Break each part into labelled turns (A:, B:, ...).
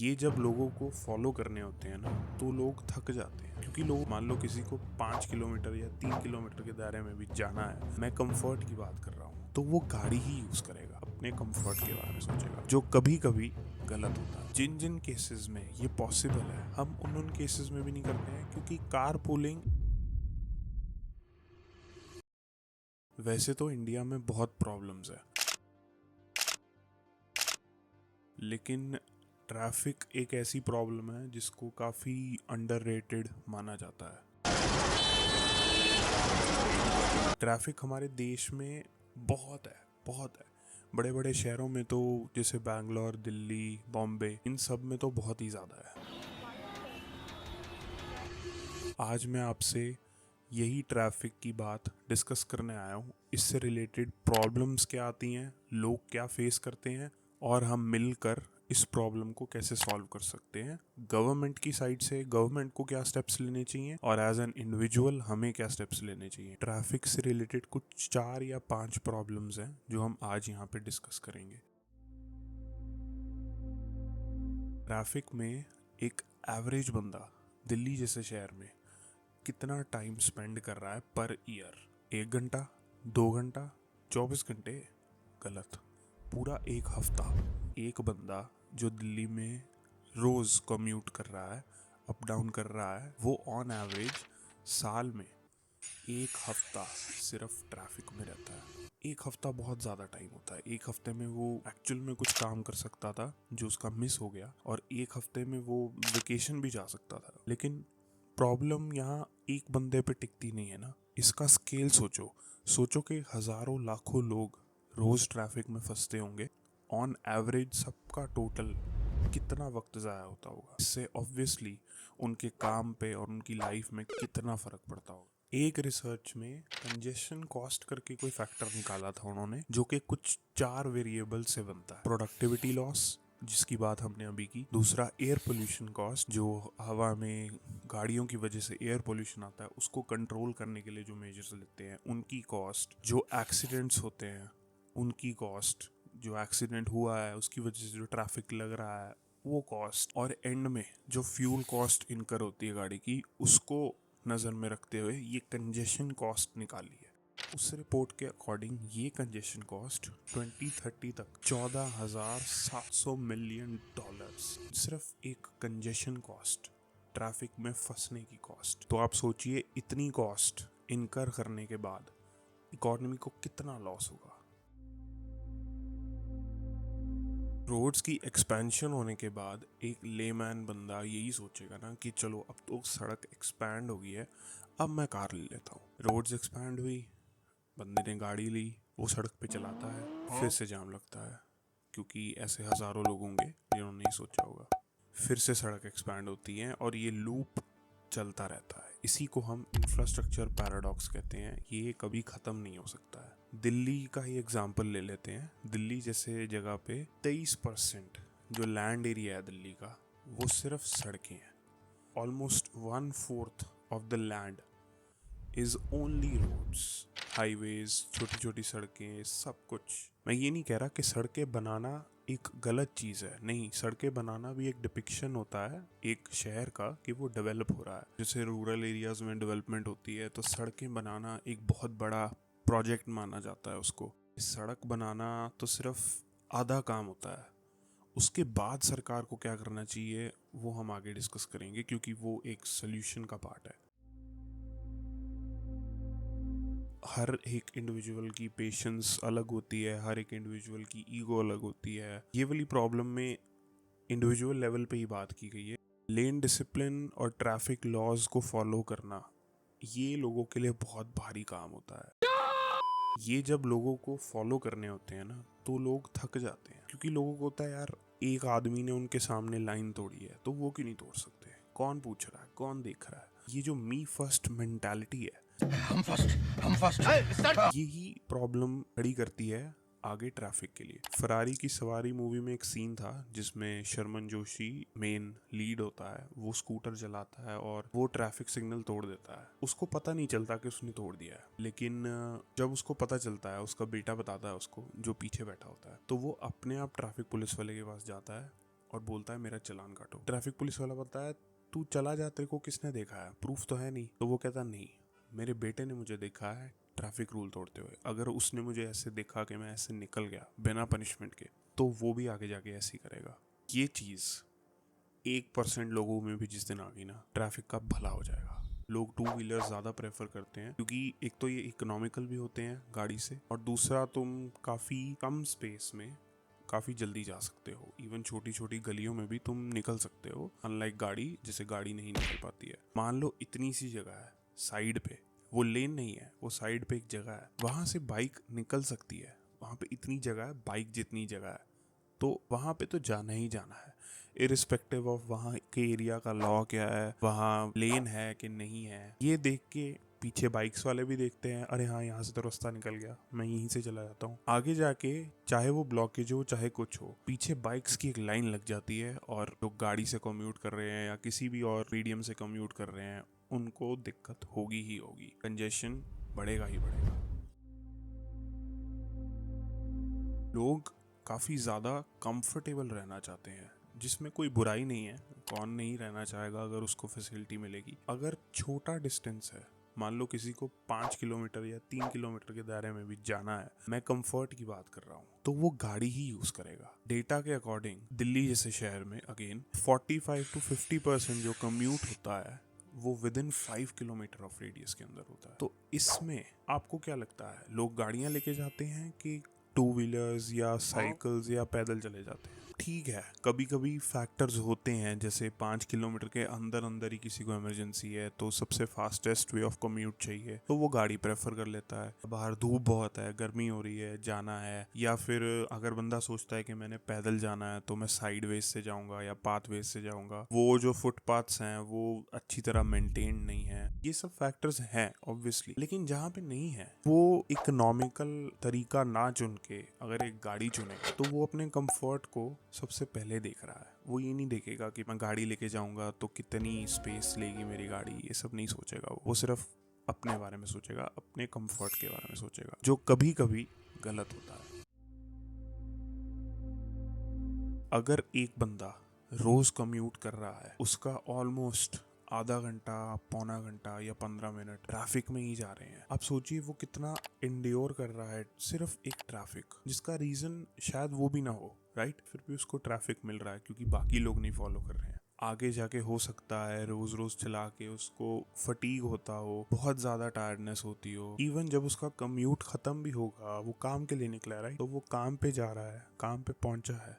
A: ये जब लोगों को फॉलो करने होते हैं ना तो लोग थक जाते हैं, क्योंकि लोग मान लो किसी को 5 किलोमीटर या 3 किलोमीटर के दायरे में भी जाना है, मैं कंफर्ट की बात कर रहा हूँ, तो वो गाड़ी ही यूज करेगा, अपने कंफर्ट के बारे में सोचेगा, जो कभी कभी गलत होता है। जिन जिन केसेस में ये पॉसिबल है हम उन केसेस में भी नहीं करते हैं, क्योंकि कार पूलिंग वैसे तो इंडिया में बहुत प्रॉब्लम्स है, लेकिन ट्रैफिक एक ऐसी प्रॉब्लम है जिसको काफ़ी अंडररेटेड माना जाता है। ट्रैफिक हमारे देश में बहुत है, बहुत है। बड़े बड़े शहरों में तो जैसे बैंगलोर, दिल्ली, बॉम्बे, इन सब में तो बहुत ही ज़्यादा है। आज मैं आपसे यही ट्रैफिक की बात डिस्कस करने आया हूँ। इससे रिलेटेड प्रॉब्लम्स क्या आती हैं, लोग क्या फेस करते हैं, और हम मिलकर इस प्रॉब्लम को कैसे सॉल्व कर सकते हैं। गवर्नमेंट की साइड से गवर्नमेंट को क्या स्टेप्स लेने चाहिए और एज एन इंडिविजुअल हमें क्या स्टेप्स लेने चाहिए। ट्रैफिक से रिलेटेड कुछ 4 या 5 प्रॉब्लम्स हैं जो हम आज यहाँ पे डिस्कस करेंगे। ट्रैफिक में एक एवरेज बंदा दिल्ली जैसे शहर में कितना टाइम स्पेंड कर रहा है पर ईयर? 1 घंटा, 2 घंटा, 24 घंटे? गलत। पूरा एक हफ्ता। एक बंदा जो दिल्ली में रोज कम्यूट कर रहा है, अप डाउन कर रहा है, वो ऑन एवरेज साल में एक हफ्ता सिर्फ ट्रैफिक में रहता है। एक हफ्ता बहुत ज़्यादा टाइम होता है। एक हफ्ते में वो एक्चुअल में कुछ काम कर सकता था जो उसका मिस हो गया, और एक हफ्ते में वो वेकेशन भी जा सकता था। लेकिन प्रॉब्लम यहाँ एक बंदे पे टिकती नहीं है ना, इसका स्केल सोचो। सोचो कि हजारों लाखों लोग रोज ट्रैफिक में फंसते होंगे, ऑन एवरेज सबका टोटल कितना वक्त ज़ाया होता होगा। इससे ऑब्वियसली उनके काम पे और उनकी लाइफ में कितना फ़र्क पड़ता होगा। एक रिसर्च में कंजेशन कॉस्ट करके कोई फैक्टर निकाला था उन्होंने, जो कि कुछ 4 वेरिएबल से बनता है। प्रोडक्टिविटी लॉस, जिसकी बात हमने अभी की। दूसरा एयर पोल्यूशन कॉस्ट, जो हवा में गाड़ियों की वजह से एयर पोल्यूशन आता है, उसको कंट्रोल करने के लिए जो मेजर्स लेते हैं उनकी कॉस्ट। जो एक्सीडेंट्स होते हैं उनकी कॉस्ट, जो एक्सीडेंट हुआ है उसकी वजह से जो ट्रैफिक लग रहा है वो कॉस्ट, और एंड में जो फ्यूल कॉस्ट इनकर होती है गाड़ी की, उसको नज़र में रखते हुए ये कंजेशन कॉस्ट निकाली है। उस रिपोर्ट के अकॉर्डिंग ये कंजेशन कॉस्ट 2030 तक $14,700 मिलियन, सिर्फ एक कंजेशन कॉस्ट, ट्रैफिक में फंसने की कॉस्ट। तो आप सोचिए इतनी कॉस्ट इनकर करने के बाद इकोनॉमी को कितना लॉस होगा। रोड्स की एक्सपेंशन होने के बाद एक लेमैन बंदा यही सोचेगा ना कि चलो अब तो सड़क एक्सपैंड हो गई है, अब मैं कार ले लेता हूँ। रोड्स एक्सपैंड हुई, बंदे ने गाड़ी ली, वो सड़क पे चलाता है, फिर से जाम लगता है, क्योंकि ऐसे हज़ारों लोग होंगे जिन्होंने नहीं सोचा होगा। फिर से सड़क एक्सपैंड होती है और ये लूप चलता रहता है। इसी को हम इंफ्रास्ट्रक्चर पैराडॉक्स कहते हैं। ये कभी ख़त्म नहीं हो सकता है। दिल्ली का ही एग्जांपल ले लेते हैं। दिल्ली जैसे जगह पे 23% जो लैंड एरिया है दिल्ली का, वो सिर्फ सड़कें हैं। Almost 1/4 of the land is only roads, highways, छोटी छोटी सड़कें, सब कुछ। मैं ये नहीं कह रहा कि सड़कें बनाना एक गलत चीज़ है, नहीं, सड़कें बनाना भी एक डिपिक्शन होता है एक शहर का कि वो डेवलप हो रहा है। जैसे रूरल एरियाज में डेवलपमेंट होती है तो सड़कें बनाना एक बहुत बड़ा प्रोजेक्ट माना जाता है उसको। सड़क बनाना तो सिर्फ आधा काम होता है, उसके बाद सरकार को क्या करना चाहिए वो हम आगे डिस्कस करेंगे, क्योंकि वो एक सोल्यूशन का पार्ट है। हर एक इंडिविजुअल की पेशेंस अलग होती है, हर एक इंडिविजुअल की ईगो अलग होती है। ये वाली प्रॉब्लम में इंडिविजुअल लेवल पे ही बात की गई है। लेन डिसिप्लिन और ट्रैफिक लॉज को फॉलो करना ये लोगों के लिए बहुत भारी काम होता है। ये जब लोगों को फॉलो करने होते हैं ना तो लोग थक जाते हैं, क्योंकि लोगों को होता है यार एक आदमी ने उनके सामने लाइन तोड़ी है तो वो क्यों नहीं तोड़ सकते, कौन पूछ रहा है, कौन देख रहा है। ये जो मी फर्स्ट मेंटालिटी है, हम फर्स्ट यही प्रॉब्लम खड़ी करती है आगे ट्रैफिक के लिए। फरारी की सवारी मूवी में एक सीन था जिसमें शर्मन जोशी मेन लीड होता है, वो स्कूटर चलाता है और वो ट्रैफिक सिग्नल तोड़ देता है। उसको पता नहीं चलता कि उसने तोड़ दिया है, लेकिन जब उसको पता चलता है, उसका बेटा बताता है उसको जो पीछे बैठा होता है, तो वो अपने आप ट्रैफिक पुलिस वाले के पास जाता है और बोलता है मेरा चालान काटो। ट्रैफिक पुलिस वाला बोलता है तू चला जा, तेरे को किसने देखा है, प्रूफ तो है नहीं। तो वो कहता नहीं, मेरे बेटे ने मुझे देखा है ट्रैफिक रूल तोड़ते हुए। अगर उसने मुझे ऐसे देखा कि मैं ऐसे निकल गया बिना पनिशमेंट के, तो वो भी आगे जाके ऐसे ही करेगा। ये चीज़ 1% लोगों में भी जिस दिन आ गई ना, ट्रैफिक का भला हो जाएगा। लोग टू व्हीलर ज़्यादा प्रेफर करते हैं क्योंकि एक तो ये इकोनॉमिकल भी होते हैं गाड़ी से, और दूसरा तुम काफ़ी कम स्पेस में काफ़ी जल्दी जा सकते हो। इवन छोटी छोटी गलियों में भी तुम निकल सकते हो, अनलाइक गाड़ी, जैसे गाड़ी नहीं निकल पाती है। मान लो इतनी सी जगह है साइड पे, वो लेन नहीं है, वो साइड पे एक जगह है, वहाँ से बाइक निकल सकती है। वहाँ पे इतनी जगह है, बाइक जितनी जगह है, तो वहाँ पे तो जाना ही जाना है, इरिस्पेक्टिव ऑफ वहाँ के एरिया का लॉ क्या है, वहाँ लेन है कि नहीं है। ये देख के पीछे बाइक्स वाले भी देखते हैं, अरे हाँ यहाँ से तो रास्ता निकल गया, मैं यहीं से चला जाता हूँ। आगे जाके चाहे वो ब्लॉकेज हो चाहे कुछ हो, पीछे बाइक्स की एक लाइन लग जाती है, और लोग गाड़ी से कम्यूट कर रहे हैं या किसी भी और मीडियम से कम्यूट कर रहे हैं, उनको दिक्कत होगी ही होगी, कंजेशन बढ़ेगा ही बढ़ेगा। लोग काफ़ी ज़्यादा कंफर्टेबल रहना चाहते हैं, जिसमें कोई बुराई नहीं है, कौन नहीं रहना चाहेगा अगर उसको फैसिलिटी मिलेगी। अगर छोटा डिस्टेंस है, मान लो किसी को 5 किलोमीटर या 3 किलोमीटर के दायरे में भी जाना है, मैं कंफर्ट की बात कर रहा हूँ, तो वो गाड़ी ही यूज़ करेगा। डेटा के अकॉर्डिंग दिल्ली जैसे शहर में अगेन 45 to 50% जो कम्यूट होता है वो with in 5 kilometre of radius के अंदर होता है। तो इसमें आपको क्या लगता है, लोग गाड़ियां लेके जाते हैं कि टू व्हीलर्स या साइकिल्स या पैदल चले जाते हैं? ठीक है, कभी कभी फैक्टर्स होते हैं, जैसे 5 किलोमीटर के अंदर अंदर ही किसी को इमरजेंसी है, तो सबसे फास्टेस्ट वे ऑफ कम्यूट चाहिए, तो वो गाड़ी प्रेफर कर लेता है। बाहर धूप बहुत है, गर्मी हो रही है, जाना है, या फिर अगर बंदा सोचता है कि मैंने पैदल जाना है तो मैं साइड वेज से जाऊंगा या पाथ वेज से जाऊंगा, वो जो फुटपाथ्स हैं वो अच्छी तरह मेंटेन नहीं है। ये सब फैक्टर्स हैं ऑब्वियसली, लेकिन जहाँ पे नहीं है वो इकोनॉमिकल तरीका ना चुन के अगर एक गाड़ी चुने, तो वो अपने कंफर्ट को सबसे पहले देख रहा है। वो ये नहीं देखेगा कि मैं गाड़ी लेके जाऊंगा तो कितनी स्पेस लेगी मेरी गाड़ी, ये सब नहीं सोचेगा। वो सिर्फ अपने बारे में सोचेगा, अपने कंफर्ट के बारे में सोचेगा, जो कभी कभी गलत होता है। अगर एक बंदा रोज कम्यूट कर रहा है, उसका ऑलमोस्ट आधा घंटा, पौना घंटा या 15 मिनट ट्रैफिक में ही जा रहे हैं, आप सोचिए वो कितना इंड्योर कर रहा है सिर्फ एक ट्रैफिक, जिसका रीजन शायद वो भी ना हो, राइट? फिर भी उसको ट्रैफिक मिल रहा है क्योंकि बाकी लोग नहीं फॉलो कर रहे हैं। आगे जाके हो सकता है रोज रोज चला के उसको फटीग होता हो, बहुत ज्यादा टायर्डनेस होती हो। इवन जब उसका कम्यूट खत्म भी होगा, वो काम के लिए निकला है, राइट? तो वो काम पे जा रहा है, काम पे पहुंचा है,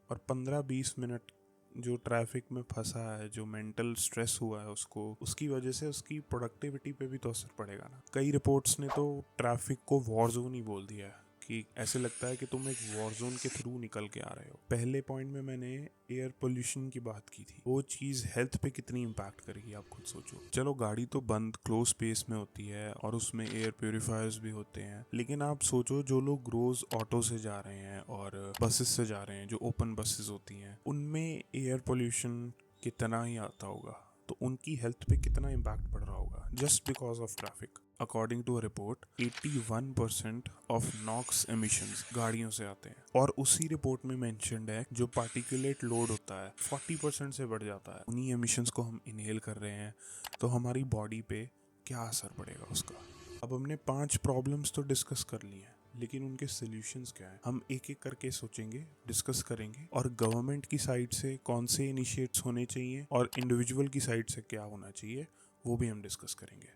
A: और 15-20 मिनट जो ट्रैफिक में फंसा है, जो मेंटल स्ट्रेस हुआ है उसको, उसकी वजह से उसकी प्रोडक्टिविटी पे भी तो असर पड़ेगा ना। कई रिपोर्ट्स ने तो ट्रैफिक को वॉर जोन ही बोल दिया है, कि ऐसे लगता है कि तुम एक वॉर जोन के थ्रू निकल के आ रहे हो। पहले पॉइंट में मैंने एयर पोल्यूशन की बात की थी, वो चीज़ हेल्थ पे कितनी इम्पैक्ट करेगी आप खुद सोचो। चलो गाड़ी तो बंद क्लोज स्पेस में होती है और उसमें एयर प्योरीफायर्स भी होते हैं, लेकिन आप सोचो जो लोग रोज ऑटो से जा रहे हैं और बसेस से जा रहे हैं, जो ओपन बसेस होती हैं, उनमें एयर पोल्यूशन कितना ही आता होगा, तो उनकी हेल्थ पे कितना इम्पैक्ट पड़ रहा होगा just because of traffic. According to a report 81% of NOx emissions गाड़ियों से आते हैं, और उसी रिपोर्ट में मेंशन्ड है जो पार्टिकुलेट लोड होता है 40% से बढ़ जाता है। उन्हीं एमिशंस को हम इनहेल कर रहे हैं, तो हमारी बॉडी पे क्या असर पड़ेगा उसका। अब हमने 5 प्रॉब्लम्स तो डिस्कस कर ली हैं, लेकिन उनके सॉल्यूशंस क्या हैं, हम एक एक करके सोचेंगे, डिस्कस करेंगे, और गवर्नमेंट की साइड से कौन से इनिशिएट्स होने चाहिए और इंडिविजुअल की साइड से क्या होना चाहिए, वो भी हम डिस्कस करेंगे।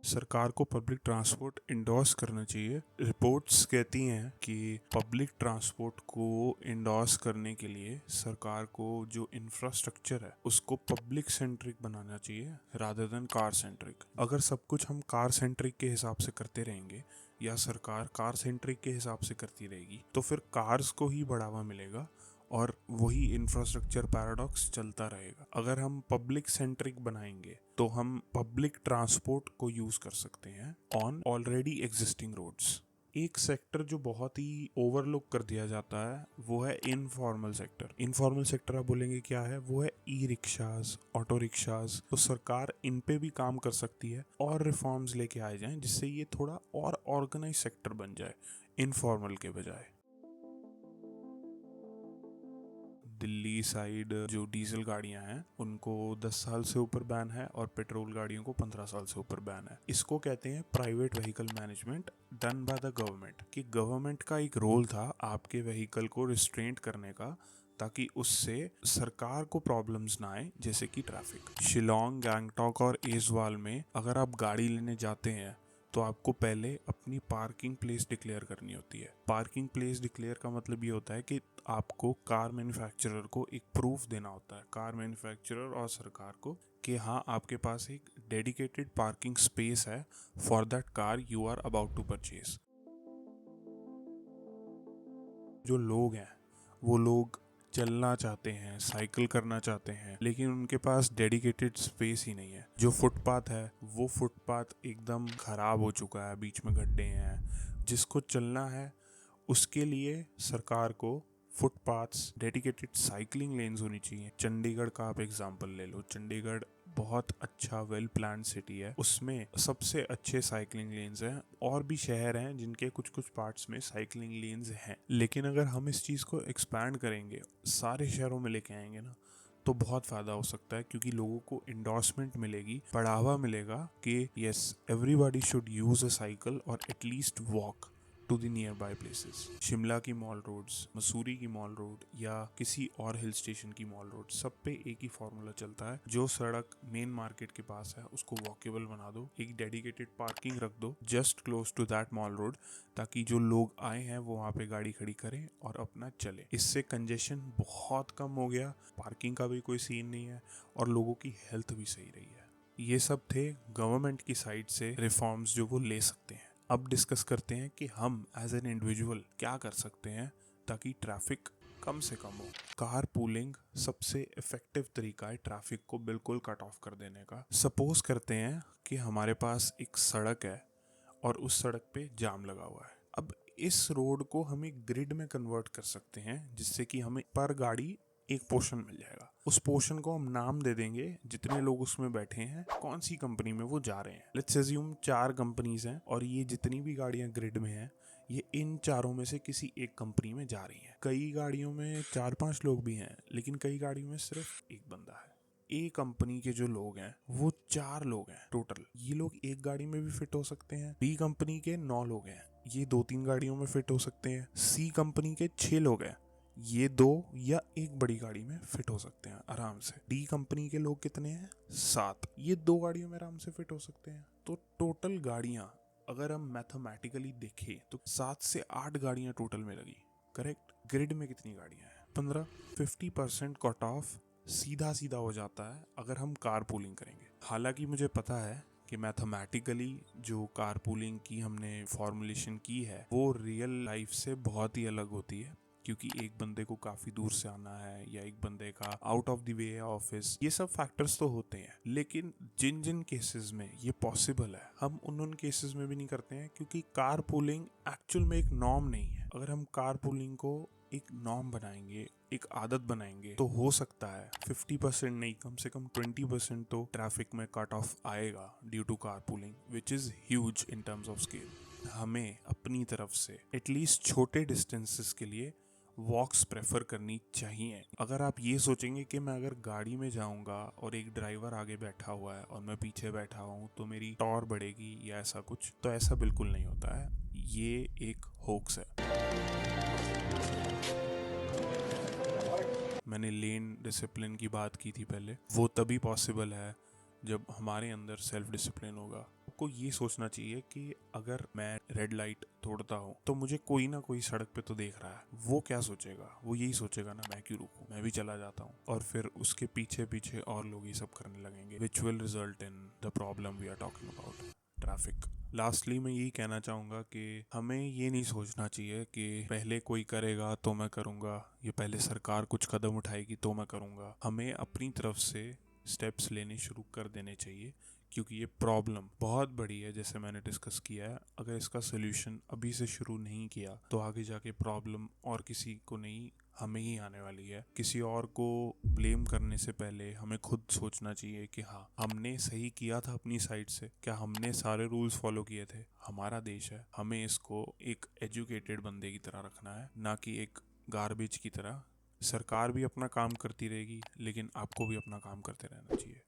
A: सरकार को पब्लिक ट्रांसपोर्ट इंडोर्स करना चाहिए। रिपोर्ट्स कहती हैं कि पब्लिक ट्रांसपोर्ट को इंडोर्स करने के लिए सरकार को जो इंफ्रास्ट्रक्चर है उसको पब्लिक सेंट्रिक बनाना चाहिए रादर देन कार सेंट्रिक। अगर सब कुछ हम कार सेंट्रिक के हिसाब से करते रहेंगे या सरकार कार सेंट्रिक के हिसाब से करती रहेगी, तो फिर कार्स को ही बढ़ावा मिलेगा और वही इंफ्रास्ट्रक्चर पैराडॉक्स चलता रहेगा। अगर हम पब्लिक सेंट्रिक बनाएंगे तो हम पब्लिक ट्रांसपोर्ट को यूज कर सकते हैं ऑन ऑलरेडी एग्जिस्टिंग रोड्स। एक सेक्टर जो बहुत ही ओवरलुक कर दिया जाता है वो है इनफॉर्मल सेक्टर। इनफॉर्मल सेक्टर आप बोलेंगे क्या है, वो है ई रिक्शाज, ऑटो रिक्शाज। तो सरकार इन पे भी काम कर सकती है और रिफॉर्म्स लेके आए जाएं जिससे ये थोड़ा और ऑर्गेनाइज सेक्टर बन जाए इनफॉर्मल के बजाय। दिल्ली साइड जो डीजल गाड़ियां हैं उनको 10 साल से ऊपर बैन है और पेट्रोल गाड़ियों को 15 साल से ऊपर बैन है। इसको कहते हैं private vehicle management done by the government. कि गवर्नमेंट का एक रोल था आपके व्हीकल को रिस्ट्रेंट करने का, ताकि उससे सरकार को प्रॉब्लम्स ना आए, जैसे कि ट्रैफिक। शिलोंग, गैंगटॉक और एजवाल में अगर आप गाड़ी लेने जाते हैं तो आपको पहले अपनी पार्किंग प्लेस डिक्लेयर करनी होती है। पार्किंग प्लेस डिक्लेयर का मतलब ये होता है कि आपको कार मैन्युफैक्चरर को एक प्रूफ देना होता है, कार मैन्युफैक्चरर और सरकार को, कि हाँ आपके पास एक डेडिकेटेड पार्किंग स्पेस है for that car you are about to purchase. जो लोग हैं वो लोग चलना चाहते हैं, साइकिल करना चाहते हैं, लेकिन उनके पास डेडिकेटेड स्पेस ही नहीं है। जो फुटपाथ है वो फुटपाथ एकदम खराब हो चुका है, बीच में गड्ढे हैं। जिसको चलना है उसके लिए सरकार को फुटपाथ्स, डेडिकेटेड साइकिलिंग लेन्स होनी चाहिए। चंडीगढ़ का आप एग्जांपल ले लो, चंडीगढ़ बहुत अच्छा वेल प्लान सिटी है, उसमें सबसे अच्छे साइकिलिंग लेन्स हैं। और भी शहर हैं जिनके कुछ कुछ पार्ट्स में साइकिलिंग लेन्स हैं, लेकिन अगर हम इस चीज़ को एक्सपैंड करेंगे, सारे शहरों में लेके आएंगे ना, तो बहुत फ़ायदा हो सकता है। क्योंकि लोगों को इंडोर्समेंट मिलेगी, बढ़ावा मिलेगा कि yes everybody should use a cycle और at least walk to the nearby places. Shimla की मॉल रोड्स, मसूरी की मॉल रोड या किसी और हिल स्टेशन की मॉल रोड, सब पे एक ही फॉर्मूला चलता है। जो सड़क मेन मार्केट के पास है उसको वॉकेबल बना दो, एक डेडिकेटेड पार्किंग रख दो just close to that mall road, ताकि जो लोग आए हैं वो वहाँ पे गाड़ी खड़ी करें और अपना चले। इससे कंजेशन बहुत कम हो गया, पार्किंग का भी कोई सीन नहीं है और लोगों की हेल्थ भी सही रही है। ये सब थे गवर्नमेंट की साइड से रिफॉर्म्स जो वो ले सकते हैं। अब डिस्कस करते हैं कि हम एज एन इंडिविजुअल क्या कर सकते हैं ताकि ट्रैफिक कम से कम हो। कार पूलिंग सबसे इफेक्टिव तरीका है ट्रैफिक को बिल्कुल कट ऑफ कर देने का। सपोज करते हैं कि हमारे पास एक सड़क है और उस सड़क पे जाम लगा हुआ है। अब इस रोड को हम एक ग्रिड में कन्वर्ट कर सकते हैं, जिससे कि हमें पर गाड़ी एक पोर्शन मिल जाएगा। उस पोर्शन को हम नाम दे देंगे, जितने लोग उसमें बैठे हैं, कौन सी कंपनी में वो जा रहे हैं। लेट्स अज्यूम 4 कंपनीज हैं और ये जितनी भी गाड़ियां ग्रिड में हैं ये इन चारों में से किसी एक कंपनी में जा रही हैं। कई गाड़ियों में 4-5 लोग भी हैं, लेकिन कई गाड़ियों में सिर्फ एक बंदा है। ए कंपनी के जो लोग हैं वो 4 लोग हैं टोटल, ये लोग एक गाड़ी में भी फिट हो सकते हैं। बी कंपनी के 9 लोग हैं, ये 2-3 गाड़ियों में फिट हो सकते हैं। सी कंपनी के 6 लोग हैं, ये 2 या एक बड़ी गाड़ी में फिट हो सकते हैं आराम से। डी कंपनी के लोग कितने हैं? 7, ये 2 गाड़ियों में आराम से फिट हो सकते हैं। तो टोटल गाड़ियां अगर हम मैथमेटिकली देखें तो 7 से 8 गाड़ियां टोटल में लगी। करेक्ट। ग्रिड में कितनी गाड़ियां हैं? 15। 50% कट ऑफ सीधा सीधा हो जाता है अगर हम कार पूलिंग करेंगे। हालांकि मुझे पता है कि मैथमेटिकली जो कार पूलिंग की हमने फॉर्मुलेशन की है वो रियल लाइफ से बहुत ही अलग होती है, क्योंकि एक बंदे को काफी दूर से आना है या एक बंदे का आउट ऑफ द वे है ऑफिस, ये सब फैक्टर्स तो होते हैं। लेकिन जिन जिन केसेस में ये पॉसिबल है हम उन केसेस में भी नहीं करते हैं, क्योंकि कार पूलिंग एक्चुअल में एक नॉर्म नहीं है। अगर हम कार पूलिंग को एक नॉर्म बनाएंगे, एक आदत बनाएंगे, तो हो सकता है 50% नहीं, कम से कम 20% तो ट्रैफिक में कट ऑफ आएगा due to car pooling, which is huge in terms of scale. हमें अपनी तरफ से एटलीस्ट छोटे डिस्टेंसेस के लिए वॉक्स प्रेफर करनी चाहिए। अगर आप ये सोचेंगे कि मैं अगर गाड़ी में जाऊंगा और एक ड्राइवर आगे बैठा हुआ है और मैं पीछे बैठा हूँ तो मेरी टॉर बढ़ेगी या ऐसा कुछ, तो ऐसा बिल्कुल नहीं होता है। ये एक होक्स है। मैंने लेन डिसिप्लिन की बात की थी पहले, वो तभी पॉसिबल है जब हमारे अंदर सेल्फ डिसिप्लिन होगा। आपको ये सोचना चाहिए कि अगर मैं रेड लाइट तोड़ता हूँ तो मुझे कोई ना कोई सड़क पे तो देख रहा है, वो क्या सोचेगा? वो यही सोचेगा ना, मैं क्यों रुकूं, मैं भी चला जाता हूँ। और फिर उसके पीछे पीछे और लोग ये सब करने लगेंगे, which will result in the problem we are talking about, traffic. Lastly मैं यही कहना चाहूँगा कि हमें ये नहीं सोचना चाहिए कि पहले कोई करेगा तो मैं करूँगा, ये पहले सरकार कुछ कदम उठाएगी तो मैं करूँगा। हमें अपनी तरफ से स्टेप्स लेने शुरू कर देने चाहिए, क्योंकि ये प्रॉब्लम बहुत बड़ी है। जैसे मैंने डिस्कस किया है, अगर इसका सोल्यूशन अभी से शुरू नहीं किया तो आगे जाके प्रॉब्लम और किसी को नहीं, हमें ही आने वाली है। किसी और को ब्लेम करने से पहले हमें खुद सोचना चाहिए कि हाँ, हमने सही किया था अपनी साइड से, क्या हमने सारे रूल्स फॉलो किए थे? हमारा देश है, हमें इसको एक एजुकेटेड बंदे की तरह रखना है, ना कि एक गार्बेज की तरह सरकार भी अपना काम करती रहेगी, लेकिन आपको भी अपना काम करते रहना चाहिए।